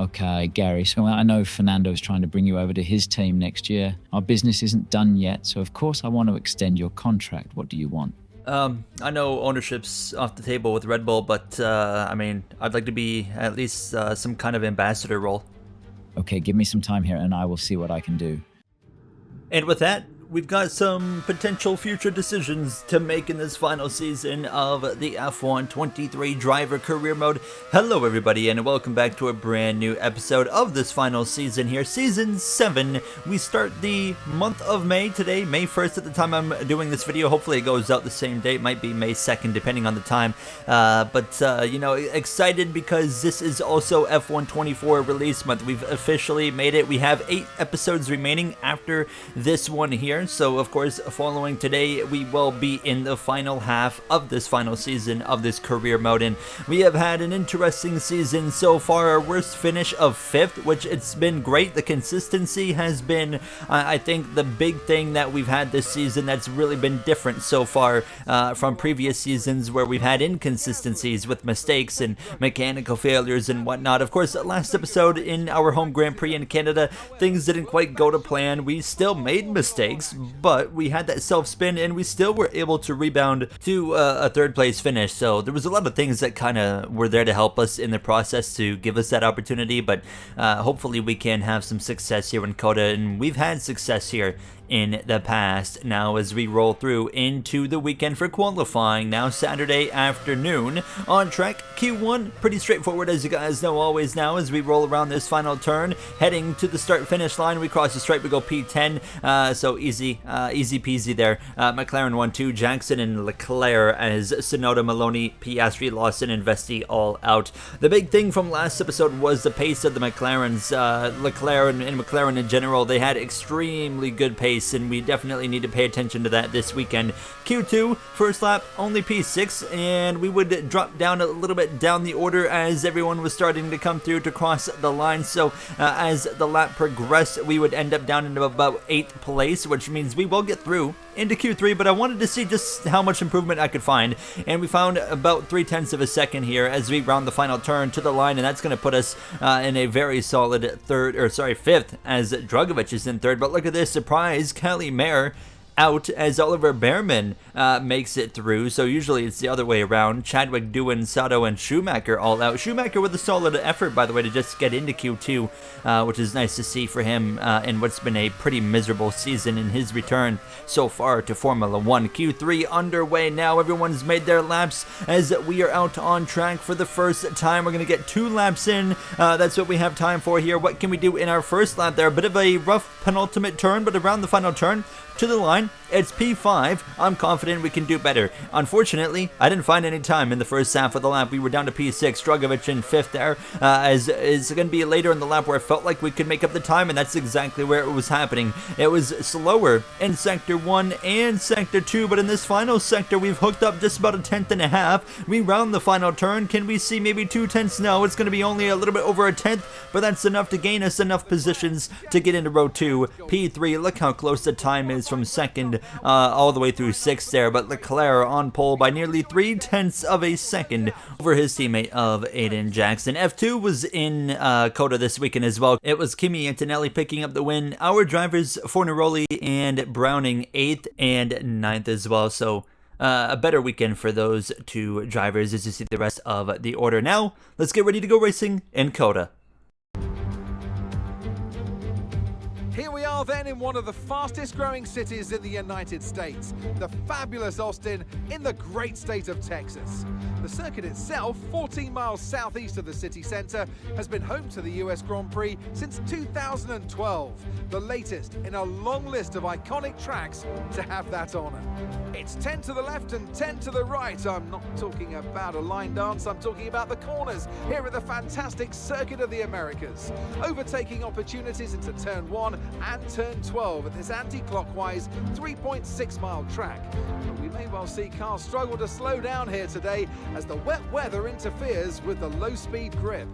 Okay, Gary, so I know Fernando's trying to bring you over to his team next year. Our business isn't done yet, so of course I want to extend your contract. What do you want? I know ownership's off the table with Red Bull, but I'd like to be at least some kind of ambassador role. Okay, give me some time here and I will see what I can do. And with that, we've got some potential future decisions to make in this final season of the F1 23 Driver Career Mode. Hello everybody and welcome back to a brand new episode of this final season here, Season 7. We start the month of May today, May 1st at the time I'm doing this video. Hopefully it goes out the same day, it might be May 2nd depending on the time. Excited because this is also F1 24 release month. We've officially made it. We have 8 episodes remaining after this one here. So of course, following today, we will be in the final half of this final season of this career mode, and we have had an interesting season so far. Our worst finish of 5th, which it's been great. The consistency has been, I think, the big thing that we've had this season that's really been different so far from previous seasons where we've had inconsistencies with mistakes and mechanical failures and whatnot. Of course, last episode in our home Grand Prix in Canada, things didn't quite go to plan. We still made mistakes, but we had that self-spin and we still were able to rebound to a 3rd place finish. So there was a lot of things that kind of were there to help us in the process to give us that opportunity, but hopefully we can have some success here in COTA, and we've had success here in the past. Now as we roll through into the weekend for qualifying, now Saturday afternoon on track Q1, pretty straightforward as you guys know always. Now as we roll around this final turn, heading to the start finish line, we cross the stripe, we go P10, so easy peasy there. McLaren 1-2, Jackson and Leclerc as Tsunoda, Maloney, Piastri, Lawson and Vesti all out. The big thing from last episode was the pace of the McLarens. Leclerc and McLaren in general, they had extremely good pace, and we definitely need to pay attention to that this weekend. Q2, first lap, only P6, and we would drop down a little bit down the order as everyone was starting to come through to cross the line. So as the lap progressed, we would end up down in about 8th place, which means we will get through into Q3, but I wanted to see just how much improvement I could find, and we found about 0.3 of a second here as we round the final turn to the line, and that's going to put us in a very solid 5th as Drugovich is in 3rd. But look at this surprise, Kelly Mayer out as Oliver Behrman makes it through. So usually it's the other way around. Chadwick, Doohan, Sato, and Schumacher all out. Schumacher with a solid effort, by the way, to just get into Q2, which is nice to see for him in what's been a pretty miserable season in his return so far to Formula 1. Q3 underway now. Everyone's made their laps as we are out on track for the first time. We're going to get 2 laps in. That's what we have time for here. What can we do in our first lap there? A bit of a rough penultimate turn, but around the final turn to the line, it's P5. I'm confident we can do better. Unfortunately, I didn't find any time in the first half of the lap. We were down to P6, Drugovich in 5th there, as it's going to be later in the lap where I felt like we could make up the time, and that's exactly where it was happening. It was slower in Sector 1 and Sector 2, but in this final sector, we've hooked up just about 1/10 and a half. We round the final turn. Can we see maybe 2/10? No, it's going to be only a little bit over 1/10, but that's enough to gain us enough positions to get into row 2. P3, look how close the time is from 2nd all the way through 6th there, but Leclerc on pole by nearly 0.3 of a second over his teammate of Aiden Jackson. F2 was in COTA this weekend as well. It was Kimi Antonelli picking up the win. Our drivers, Fornaroli and Browning, 8th and 9th as well. So a better weekend for those 2 drivers as you see the rest of the order. Now, let's get ready to go racing in COTA. Here we are then in one of the fastest growing cities in the United States, the fabulous Austin in the great state of Texas. The circuit itself, 14 miles southeast of the city centre, has been home to the US Grand Prix since 2012, the latest in a long list of iconic tracks to have that honour. It's 10 to the left and 10 to the right. I'm not talking about a line dance, I'm talking about the corners here at the fantastic Circuit of the Americas. Overtaking opportunities into turn 1 and turn 12 at this anti-clockwise 3.6 mile track. But we may well see cars struggle to slow down here today as the wet weather interferes with the low-speed grip.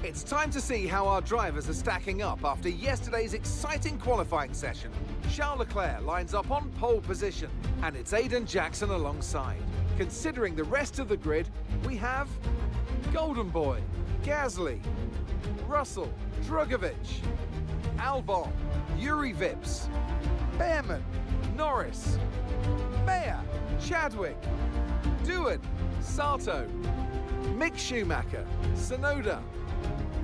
It's time to see how our drivers are stacking up after yesterday's exciting qualifying session. Charles Leclerc lines up on pole position, and it's Aiden Jackson alongside. Considering the rest of the grid, we have Golden Boy, Gasly, Russell, Drugovich, Albon, Yuri Vips, Behrman, Norris, Mayer, Chadwick, Doohan, Sato, Mick Schumacher, Sonoda,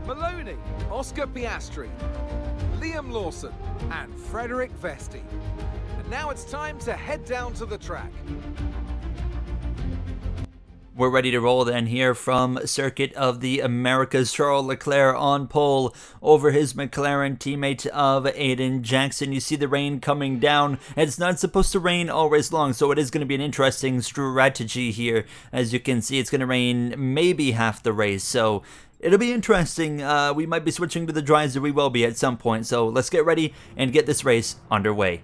Maloney, Oscar Piastri, Liam Lawson, and Frederick Vesti. And now it's time to head down to the track. We're ready to roll then here from Circuit of the Americas. Charles Leclerc on pole over his McLaren teammate of Aiden Jackson. You see the rain coming down. It's not supposed to rain all race long, so it is going to be an interesting strategy here. As you can see, it's going to rain maybe half the race, so it'll be interesting. We might be switching to the dries, or we will be at some point. So let's get ready and get this race underway.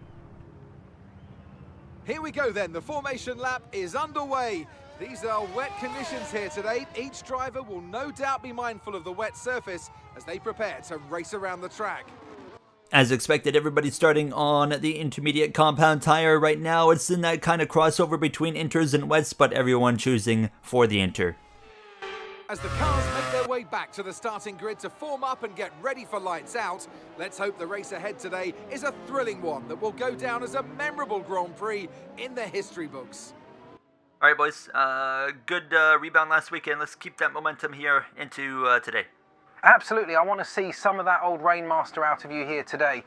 Here we go then. The formation lap is underway. These are wet conditions here today. Each driver will no doubt be mindful of the wet surface as they prepare to race around the track. As expected, everybody's starting on the intermediate compound tire right now. It's in that kind of crossover between inters and wets, but everyone choosing for the inter. As the cars make their way back to the starting grid to form up and get ready for lights out, let's hope the race ahead today is a thrilling one that will go down as a memorable Grand Prix in the history books. All right, boys. Good rebound last weekend. Let's keep that momentum here into today. Absolutely. I want to see some of that old Rainmaster out of you here today.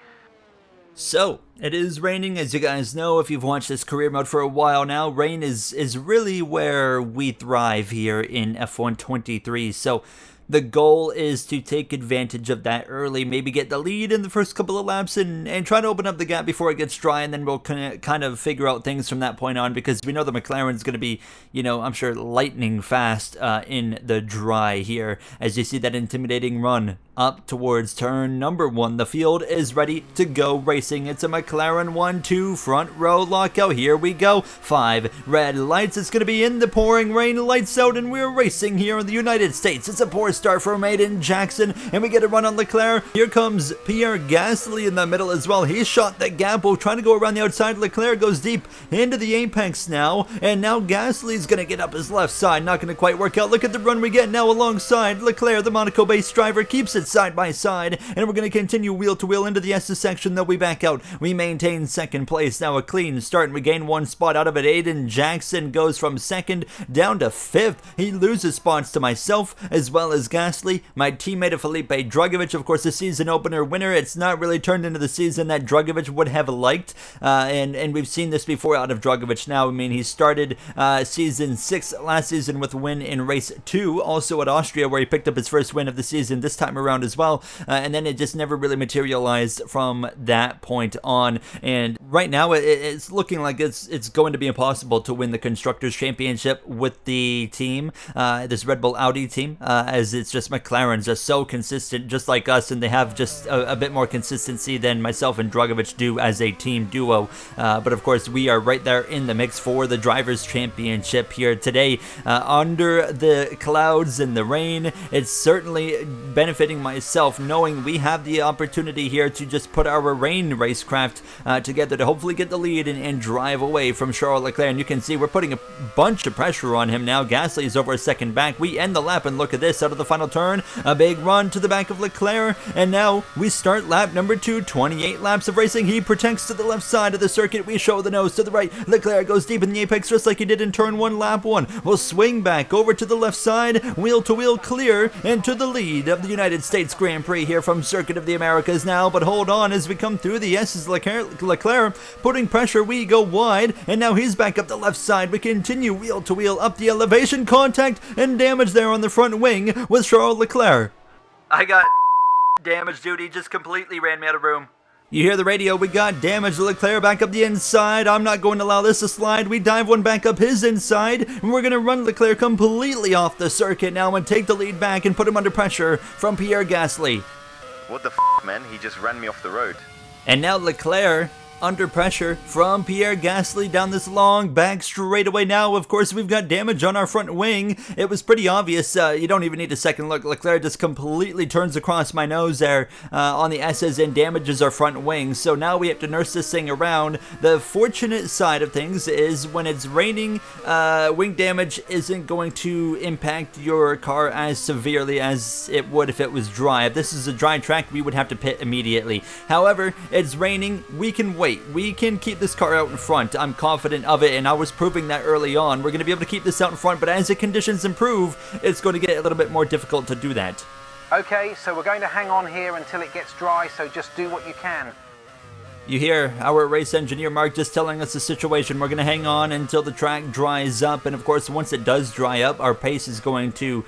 So, it is raining, as you guys know, if you've watched this career mode for a while now. Rain is really where we thrive here in F1 23. So, the goal is to take advantage of that early, maybe get the lead in the first couple of laps and try to open up the gap before it gets dry, and then we'll kind of figure out things from that point on, because we know the McLaren's going to be, I'm sure, lightning fast in the dry here, as you see that intimidating run up towards turn number 1. The field is ready to go racing. It's a McLaren 1-2 front row lockout. Here we go. 5 red lights. It's going to be in the pouring rain, lights out, and we're racing here in the United States. It's a poor start from Aiden Jackson, and we get a run on Leclerc. Here comes Pierre Gasly in the middle as well. He shot the gap. We'll try to go around the outside. Leclerc goes deep into the apex now, and now Gasly's going to get up his left side. Not going to quite work out. Look at the run we get now alongside Leclerc. The Monaco-based driver keeps it side by side, and we're going to continue wheel to wheel into the S's section. Though we back out, we maintain second place. Now a clean start, and we gain 1 spot out of it. Aiden Jackson goes from 2nd down to 5th. He loses spots to myself as well as Gasly, my teammate of Felipe Drugovich, of course, the season opener winner. It's not really turned into the season that Drugovich would have liked, and we've seen this before out of Drugovich now. I mean, he started season 6 last season with a win in race 2, also at Austria, where he picked up his first win of the season this time around as well, and then it just never really materialized from that point on. And right now it's looking like it's going to be impossible to win the Constructors' Championship with the team, this Red Bull Audi team, as it's just McLaren's just so consistent, just like us, and they have just a bit more consistency than myself and Drugovich do as a team duo. But of course, we are right there in the mix for the Drivers' Championship here today. Under the clouds and the rain, it's certainly benefiting myself knowing we have the opportunity here to just put our rain racecraft together to hopefully get the lead and drive away from Charles Leclerc. And you can see we're putting a bunch of pressure on him now. Gasly is over a second back. We end the lap, and look at this, out of the final turn, a big run to the back of Leclerc, and now we start lap number 2, 28 laps of racing. He protects to the left side of the circuit. We show the nose to the right. Leclerc goes deep in the apex just like he did in turn 1, lap 1. We'll swing back over to the left side, wheel to wheel clear, and to the lead of the United States Grand Prix here from Circuit of the Americas now. But hold on, as we come through the S's, Leclerc putting pressure. We go wide, and now he's back up the left side. We continue wheel to wheel up the elevation, contact and damage there on the front wing with Charles Leclerc. I got damage, dude. He just completely ran me out of room. You hear the radio, we got damage. Leclerc back up the inside. I'm not going to allow this to slide. We dive one back up his inside, and we're going to run Leclerc completely off the circuit now and take the lead back and put him under pressure from Pierre Gasly. What the man? He just ran me off the road. And now Leclerc under pressure from Pierre Gasly down this long back straightaway. Now, of course, we've got damage on our front wing. It was pretty obvious. You don't even need a second look. Leclerc just completely turns across my nose there on the S's and damages our front wing. So now we have to nurse this thing around. The fortunate side of things is when it's raining, wing damage isn't going to impact your car as severely as it would if it was dry. If this is a dry track, we would have to pit immediately. However, it's raining. We can wait. We can keep this car out in front. I'm confident of it, and I was proving that early on. We're going to be able to keep this out in front, but as the conditions improve, it's going to get a little bit more difficult to do that. Okay, so we're going to hang on here until it gets dry, so just do what you can. You hear our race engineer Mark just telling us the situation. We're going to hang on until the track dries up, and of course once it does dry up, our pace is going to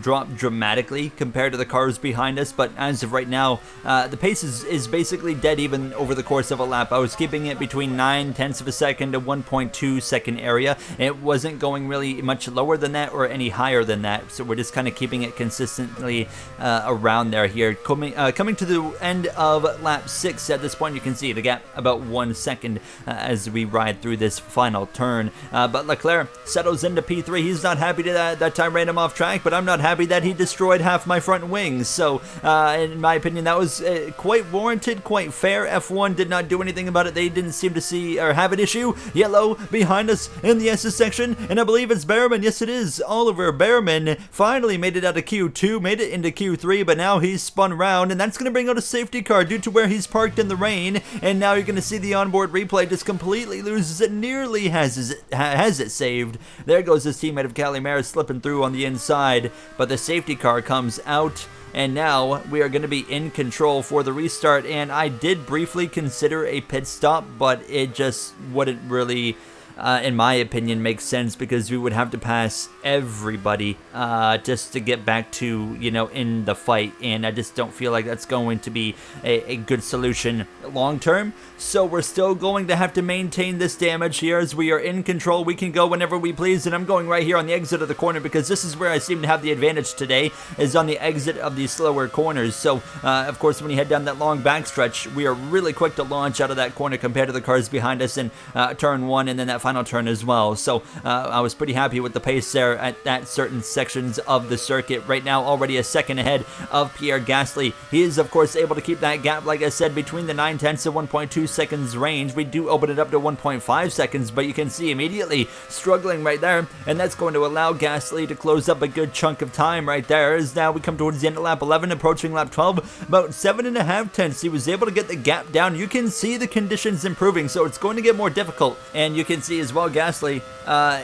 drop dramatically compared to the cars behind us. But as of right now, the pace is basically dead even over the course of a lap. I was keeping it between 9/10 of a second to 1.2 second area. It wasn't going really much lower than that or any higher than that, so we're just kind of keeping it consistently around there here. Coming to the end of lap 6 at this point, you can see the gap about 1 second as we ride through this final turn. But Leclerc settles into P3. He's not happy that I ran him off track, but I'm not happy that he destroyed half my front wings. So in my opinion, that was quite warranted, quite fair. F1 did not do anything about it. They didn't seem to see or have an issue. Yellow behind us in the S's section, and I believe it's Behrman. Yes, it is. Oliver Behrman finally made it out of Q2, made it into Q3, but now he's spun around, and that's going to bring out a safety car due to where he's parked in the rain. And now you're going to see the onboard replay just completely loses it, nearly has it saved. There goes his teammate of Calimero slipping through on the inside, but the safety car comes out. And now we are going to be in control for the restart. And I did briefly consider a pit stop, but it just wouldn't really, in my opinion, make sense, because we would have to pass everybody just to get back to, in the fight. And I just don't feel like that's going to be a good solution long term. So we're still going to have to maintain this damage here as we are in control. We can go whenever we please, and I'm going right here on the exit of the corner because this is where I seem to have the advantage today, is on the exit of these slower corners. So of course, when you head down that long backstretch, we are really quick to launch out of that corner compared to the cars behind us in turn 1 and then that final turn as well. So I was pretty happy with the pace there at certain sections of the circuit. Right now, already a second ahead of Pierre Gasly. He is, of course, able to keep that gap, like I said, between the 9/10 and 1.2 seconds range. We do open it up to 1.5 seconds, but you can see immediately struggling right there, and that's going to allow Gasly to close up a good chunk of time right there. As now we come towards the end of lap 11, approaching lap 12, about 7.5 tenths. He was able to get the gap down. You can see the conditions improving, so it's going to get more difficult, and you can see as well Gasly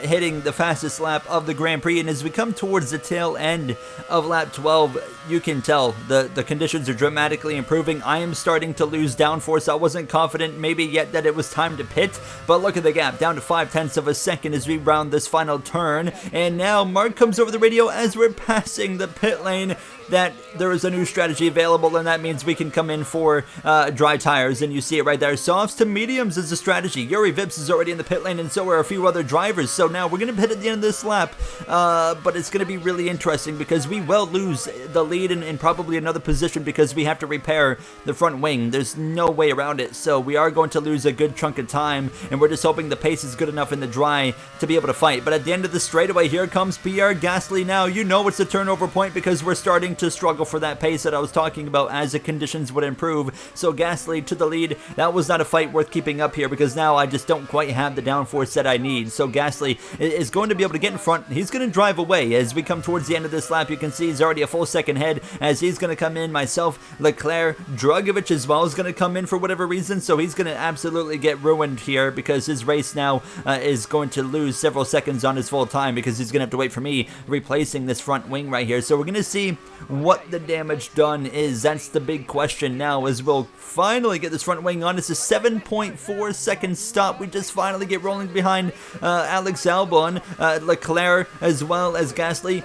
hitting the fastest lap of the Grand Prix. And as we come towards the tail end of lap 12, you can tell the conditions are dramatically improving. I am starting to lose downforce. I wasn't confident maybe yet that it was time to pit, but look at the gap, down to 0.5 of a second as we round this final turn. And now Mark comes over the radio as we're passing the pit lane that there is a new strategy available, and that means we can come in for dry tires, and you see it right there. Softs to mediums is the strategy. Yuri Vips is already in the pit lane, and so are a few other drivers. So now we're going to pit at the end of this lap, but it's going to be really interesting because we will lose the lead in probably another position because we have to repair the front wing. There's no way around it, so we are going to lose a good chunk of time, and we're just hoping the pace is good enough in the dry to be able to fight. But at the end of the straightaway, here comes Pierre Gasly now. You know it's a turnover point because we're starting to struggle for that pace that I was talking about as the conditions would improve. So Gasly to the lead. That was not a fight worth keeping up here because now I just don't quite have the downforce that I need. So Gasly is going to be able to get in front. He's going to drive away as we come towards the end of this lap. You can see he's already a full second ahead as he's going to come in. Myself, Leclerc, Dragovic as well is going to come in for whatever reason. So he's going to absolutely get ruined here because his race now is going to lose several seconds on his full time because he's going to have to wait for me replacing this front wing right here. So we're going to see what the damage done is. That's the big question now, as we'll finally get this front wing on. It's a 7.4 second stop. We just finally get rolling behind Alex Albon, Leclerc as well as Gasly.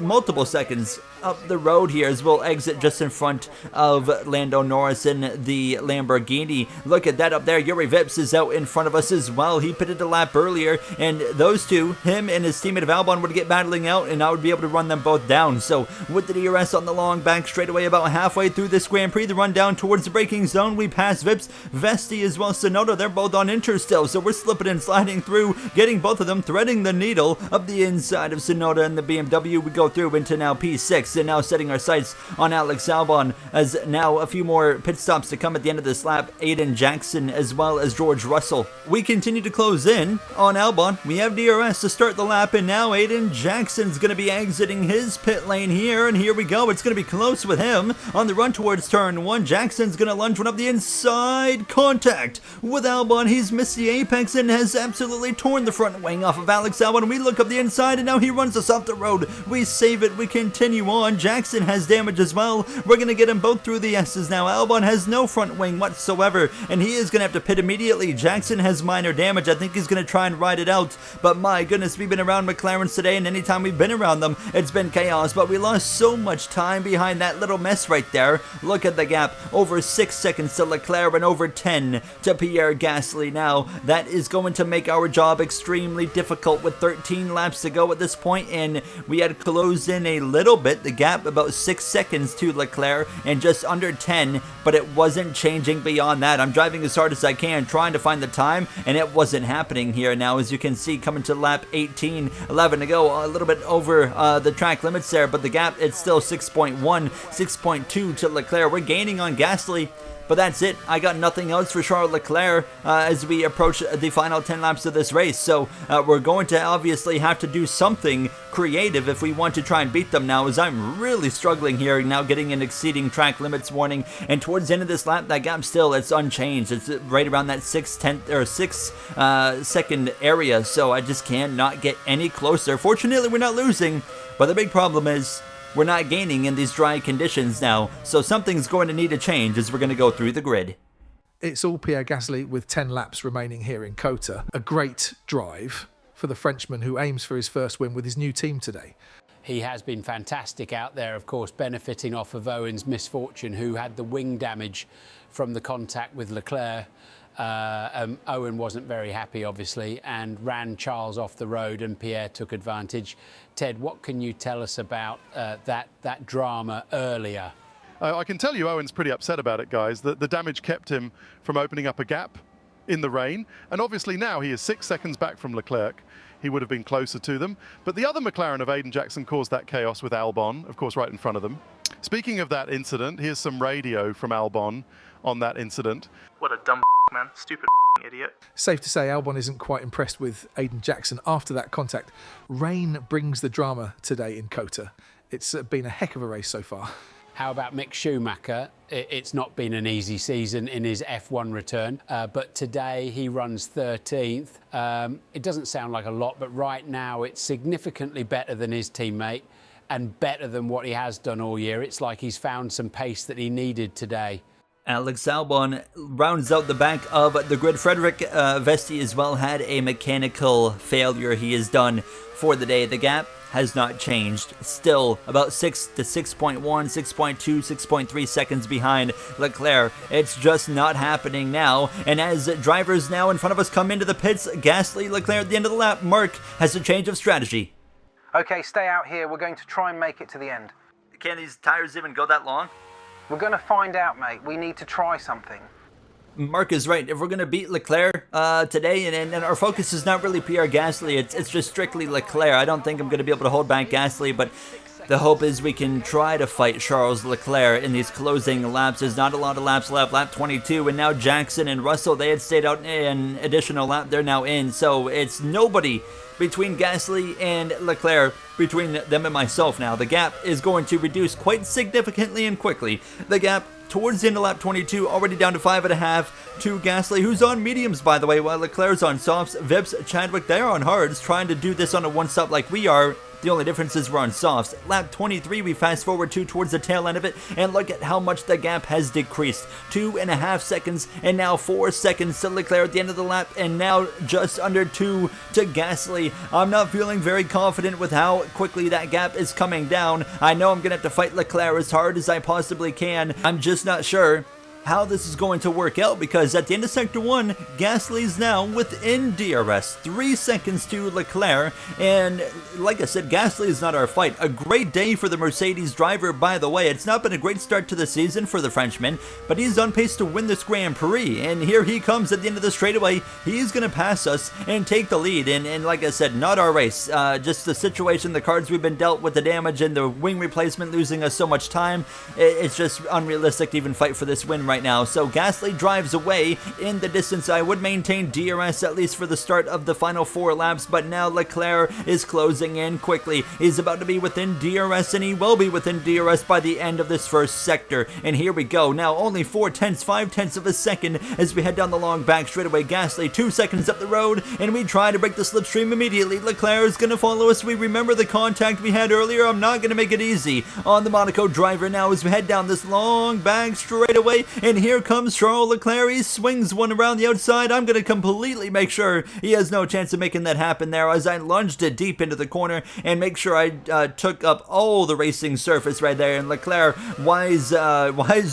Multiple seconds up the road here as we'll exit just in front of Lando Norris in the Lamborghini. Look at that up there. Yuri Vips is out in front of us as well. He pitted a lap earlier, and those two, him and his teammate of Albon, would get battling out, and I would be able to run them both down. So what did he DRS on the long back straightaway about halfway through this Grand Prix. The run down towards the braking zone. We pass Vips, Vesti as well as Sonoda. They're both on inter still, so we're slipping and sliding through, getting both of them, threading the needle up the inside of Sonoda and the BMW. We go through into now P6 and now setting our sights on Alex Albon as now a few more pit stops to come at the end of this lap. Aiden Jackson as well as George Russell. We continue to close in on Albon. We have DRS to start the lap, and now Aiden Jackson's going to be exiting his pit lane here, and here we go. It's going to be close with him on the run towards turn 1. Jackson's going to lunge one up the inside. Contact with Albon. He's missed the apex and has absolutely torn the front wing off of Alex Albon. We look up the inside, and now he runs us off the road. We save it. We continue on. Jackson has damage as well. We're going to get them both through the S's now. Albon has no front wing whatsoever, and he is going to have to pit immediately. Jackson has minor damage. I think he's going to try and ride it out, but my goodness, we've been around McLarens today, and anytime we've been around them, it's been chaos, but we lost so much time behind that little mess right there. Look at the gap. Over 6 seconds to Leclerc and over 10 to Pierre Gasly now. That is going to make our job extremely difficult with 13 laps to go at this point, and we had closed in a little bit. The gap about 6 seconds to Leclerc and just under 10, but it wasn't changing beyond that. I'm driving as hard as I can, trying to find the time, and it wasn't happening here. Now, as you can see, coming to lap 18, 11 to go, a little bit over the track limits there, but the gap, it's still 6.1, 6.2 to Leclerc. We're gaining on Gasly, but that's it. I got nothing else for Charles Leclerc as we approach the final 10 laps of this race. So we're going to obviously have to do something creative if we want to try and beat them now, as I'm really struggling here now, getting an exceeding track limits warning. And towards the end of this lap, that gap still, it's unchanged. It's right around that 6 second area. So I just cannot get any closer. Fortunately, we're not losing, but the big problem is we're not gaining in these dry conditions now, so something's going to need to change as we're going to go through the grid. It's all Pierre Gasly with 10 laps remaining here in COTA. A great drive for the Frenchman who aims for his first win with his new team today. He has been fantastic out there, of course, benefiting off of Owen's misfortune, who had the wing damage from the contact with Leclerc. Owen wasn't very happy, obviously, and ran Charles off the road, and Pierre took advantage. Ted, what can you tell us about that drama earlier? I can tell you Owen's pretty upset about it, guys. The damage kept him from opening up a gap in the rain, and obviously now he is 6 seconds back from Leclerc. He would have been closer to them. But the other McLaren of Aiden Jackson caused that chaos with Albon, of course, right in front of them. Speaking of that incident, here's some radio from Albon on that incident. What a dumb man. Stupid idiot. Safe to say Albon isn't quite impressed with Aiden Jackson after that contact. Rain brings the drama today in COTA. It's been a heck of a race so far. How about Mick Schumacher? It's not been an easy season in his F1 return, but today he runs 13th. It doesn't sound like a lot, but right now it's significantly better than his teammate and better than what he has done all year. It's like he's found some pace that he needed today. Alex Albon rounds out the back of the grid. Frederick Vesti as well had a mechanical failure. He is done for the day. The gap has not changed. Still about 6 to 6.1, 6.2, 6.3 seconds behind Leclerc. It's just not happening now. And as drivers now in front of us come into the pits, Gasly, Leclerc at the end of the lap, Mark has a change of strategy. Okay, stay out here. We're going to try and make it to the end. Can these tires even go that long? We're going to find out, mate. We need to try something. Mark is right. If we're going to beat Leclerc today, and our focus is not really Pierre Gasly, it's just strictly Leclerc. I don't think I'm going to be able to hold back Gasly, but the hope is we can try to fight Charles Leclerc in these closing laps. There's not a lot of laps left. Lap 22, and now Jackson and Russell, they had stayed out an additional lap. They're now in, so it's nobody between Gasly and Leclerc, between them and myself now. The gap is going to reduce quite significantly and quickly. The gap towards the end of lap 22, already down to 5.5 to Gasly, who's on mediums, by the way, while Leclerc's on softs. Vips, Chadwick, they're on hards, trying to do this on a one-stop like we are. The only difference is we're on softs. Lap 23, we fast forward to towards the tail end of it, and look at how much the gap has decreased. 2.5 seconds, and now 4 seconds to Leclerc at the end of the lap, and now just under 2 to Gasly. I'm not feeling very confident with how quickly that gap is coming down. I know I'm going to have to fight Leclerc as hard as I possibly can. I'm just not sure how this is going to work out, because at the end of Sector 1, Gasly's now within DRS, 3 seconds to Leclerc, and like I said, Gasly is not our fight. A great day for the Mercedes driver, by the way. It's not been a great start to the season for the Frenchman, but he's on pace to win this Grand Prix, and here he comes at the end of the straightaway. He's going to pass us and take the lead, and like I said, not our race. Just the situation, the cards we've been dealt with, the damage and the wing replacement losing us so much time, it's just unrealistic to even fight for this win right now. So Gasly drives away in the distance. I would maintain DRS at least for the start of the final 4 laps, but now Leclerc is closing in quickly. He's about to be within DRS, and he will be within DRS by the end of this first sector. And here we go. Now only 5/10 of a second as we head down the long back straightaway. Gasly 2 seconds up the road, and we try to break the slipstream immediately. Leclerc is going to follow us. We remember the contact we had earlier. I'm not going to make it easy on the Monaco driver now as we head down this long back straightaway, and here comes Charles Leclerc. He swings one around the outside. I'm going to completely make sure he has no chance of making that happen there as I lunged it deep into the corner and make sure I took up all the racing surface right there. And Leclerc, wise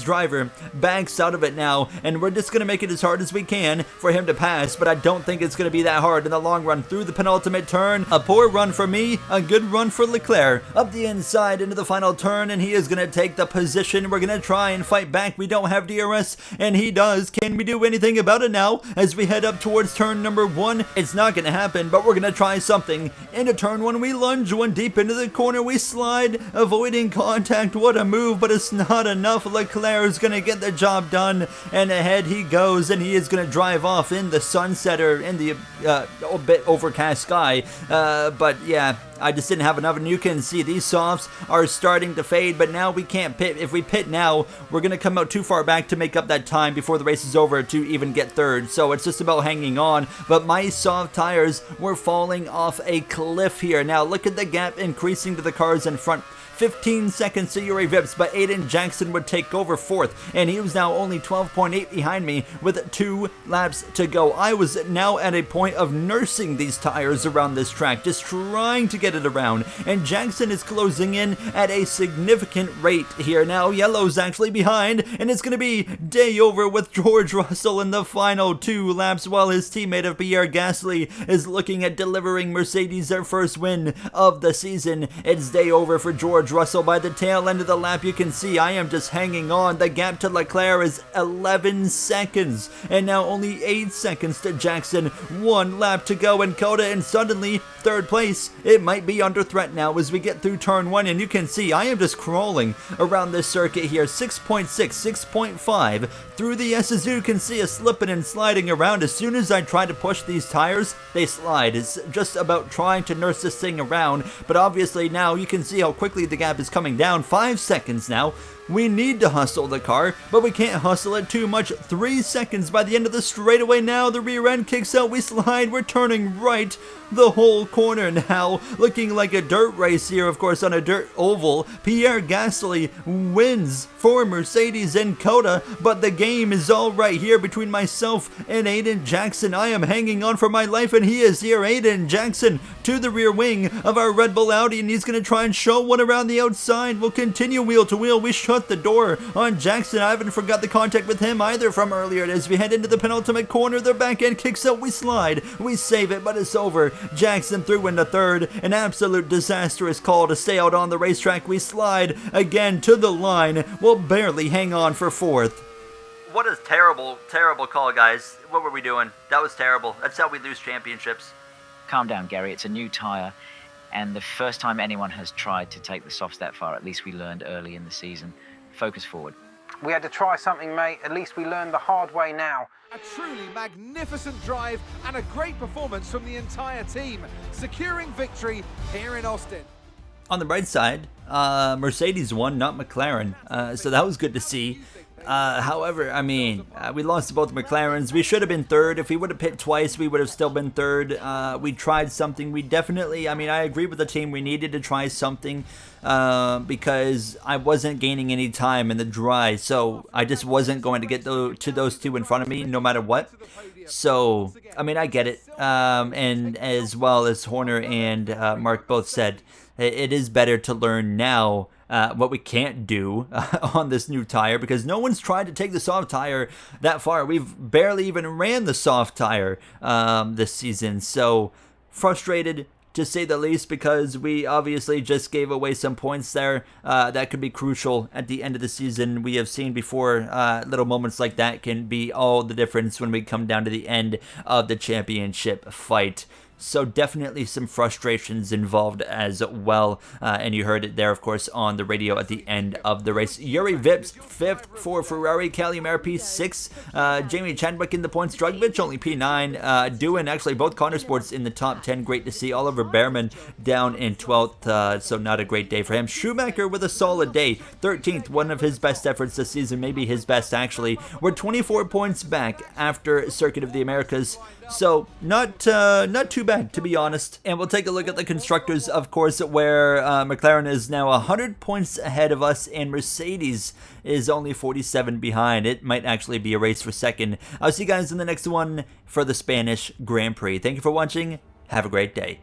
driver, backs out of it now, and we're just going to make it as hard as we can for him to pass, but I don't think it's going to be that hard in the long run. Through the penultimate turn, a poor run for me, a good run for Leclerc. Up the inside into the final turn, and he is going to take the position. We're going to try and fight back. We don't have DRS, and he does. Can we do anything about it now as we head up towards turn number 1? It's not going to happen, but we're going to try something. Into turn 1, we lunge one deep into the corner. We slide, avoiding contact. What a move, but it's not enough. Leclerc is going to get the job done, and ahead he goes, and he is going to drive off in the sunset or in the a bit overcast sky. But yeah, I just didn't have enough, and you can see these softs are starting to fade, but now we can't pit. If we pit now, we're going to come out too far back to make up that time before the race is over to even get third, so it's just about hanging on. But my soft tires were falling off a cliff here. Now look at the gap increasing to the cars in front. 15 seconds to Yuri Vips, but Aiden Jackson would take over 4th, and he was now only 12.8 behind me with 2 laps to go. I was now at a point of nursing these tires around this track, just trying to get it around, and Jackson is closing in at a significant rate here. Now yellow's actually behind, and it's going to be day over with George Russell in the final 2 laps, while his teammate of Pierre Gasly is looking at delivering Mercedes their first win of the season. It's day over for George Russell. By the tail end of the lap, you can see I am just hanging on. The gap to Leclerc is 11 seconds, and now only 8 seconds to Jackson. 1 lap to go in COTA, and suddenly third place, it might be under threat now as we get through turn 1, and you can see I am just crawling around this circuit here. 6.6, 6.5 through the S's. You can see us slipping and sliding around. As soon as I try to push these tires, they slide. It's just about trying to nurse this thing around, but obviously now you can see how quickly the gap is coming down. 5 seconds now. We need to hustle the car, but we can't hustle it too much. 3 seconds by the end of the straightaway now. The rear end kicks out. We slide. We're turning right the whole corner now. Looking like a dirt race here, of course, on a dirt oval. Pierre Gasly wins for Mercedes in COTA, but the game is all right here between myself and Aiden Jackson. I am hanging on for my life, and he is here. Aiden Jackson to the rear wing of our Red Bull Audi, and he's going to try and show one around the outside. We'll continue wheel to wheel. We shut the door on Jackson. I haven't forgot the contact with him either from earlier. As we head into the penultimate corner, the back end kicks out. We slide. We save it, but it's over. Jackson through into third. An absolute disastrous call to stay out on the racetrack. We slide again to the line. We'll barely hang on for 4th. What a terrible, terrible call, guys. What were we doing? That was terrible. That's how we lose championships. Calm down, Gary. It's a new tyre, and the first time anyone has tried to take the softs that far, at least we learned early in the season. Focus forward. We had to try something, mate. At least we learned the hard way now. A truly magnificent drive and a great performance from the entire team, securing victory here in Austin. On the bright side, Mercedes won, not McLaren, so that was good to see. However, I mean, we lost to both McLarens. We should have been third. If we would have pit twice, we would have still been third. We tried something. We definitely, I mean, I agree with the team. We needed to try something because I wasn't gaining any time in the dry. So I just wasn't going to get to those 2 in front of me no matter what. So, I mean, I get it. And as well as Horner and Mark both said, it is better to learn now what we can't do on this new tire, because no one's tried to take the soft tire that far. We've barely even ran the soft tire this season, so frustrated to say the least, because we obviously just gave away some points there that could be crucial at the end of the season. We have seen before little moments like that can be all the difference when we come down to the end of the championship fight. So definitely some frustrations involved as well. And you heard it there, of course, on the radio at the end of the race. Yuri Vips, 5th for Ferrari. Kelly Mayer, P6. Jamie Chadwick in the points. Drugovich, only P9. Doing actually both Connor Sports in the top 10. Great to see. Oliver Behrman down in 12th. So not a great day for him. Schumacher with a solid day. 13th, one of his best efforts this season. Maybe his best, actually. We're 24 points back after Circuit of the Americas. So not too bad, to be honest. And we'll take a look at the constructors, of course, where McLaren is now 100 points ahead of us, and Mercedes is only 47 behind. It might actually be a race for second. I'll see you guys in the next one for the Spanish Grand Prix. Thank you for watching. Have a great day.